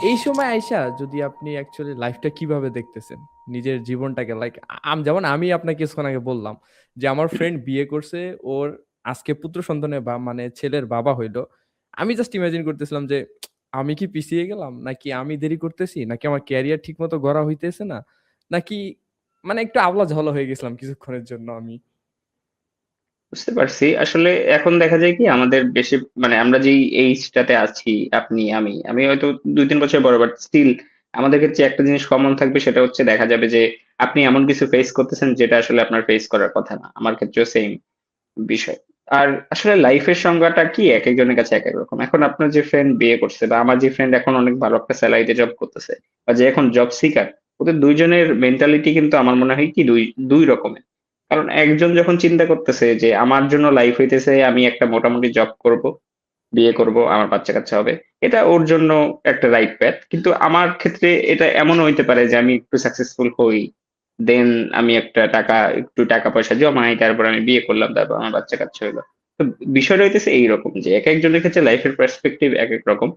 এই সময় আইসা যদি আপনি অ্যাকচুয়ালি লাইফটা কিভাবে দেখতেছেন, নিজের জীবনটাকে, লাইক যেমন আমি আপনাকে কিছুক্ষণ আগে বললাম যে আমার ফ্রেন্ড বিয়ে করছে, ওর আজকে পুত্র সন্তানের বা মানে ছেলের বাবা হইলো। আমি জাস্ট ইমাজিন করতেছিলাম যে আমি কি পিছিয়ে গেলাম, নাকি আমি দেরি করতেছি, নাকি আমার ক্যারিয়ার ঠিক মতো গড়া হইতেছে না, নাকি মানে একটু আবলা ঝালা হয়ে গেছিলাম কিছুক্ষণের জন্য আমি। বুঝতে পারছি। আসলে এখন দেখা যায় কি আমাদের বেশি মানে আমরা যেই এইজটাতে আছি, আপনি, আমি হয়তো ২-৩ বছর বড়, বাট স্টিল আমাদের ক্ষেত্রে একটা জিনিস কমন থাকবে, সেটা হচ্ছে দেখা যাবে যে আপনি এমন কিছু ফেস করতেছেন যেটা আসলে আপনার ফেস করার কথা না। আমার ক্ষেত্রেও সেইম বিষয়। আর আসলে লাইফের সংজ্ঞাটা কি একেকজনের কাছে একেক রকম। এখন আপনার যে ফ্রেন্ড বিয়ে করছে বা আমার যে ফ্রেন্ড এখন অনেক ভালো একটা সেলারিতে জব করতেছে বা যে এখন জব সিকার, ওদের ২ জনের মেন্টালিটি কিন্তু আমার মনে হয় কি ২ রকমের। কারণ একজন যখন চিন্তা করতেছে যে আমার জন্য লাইফ হইতেছে আমি একটা মোটামুটি জব করব, বিয়ে করব, আমার বাচ্চা-কাচ্চা হবে। এটা ওর জন্য একটা রাইট প্যাথ। কিন্তু আমার ক্ষেত্রে এটা এমনও হইতে পারে যে আমি একটু সাকসেসফুল হই। দেন আমি একটু টাকা পয়সা জমাই, তারপর আমি বিয়ে করলাম, তারপর আমার বাচ্চা-কাচ্চা হইলো। তো বিষয়টা হইতেছে এইরকম যে একেকজনের ক্ষেত্রে লাইফের পার্সপেক্টিভ একেক রকম।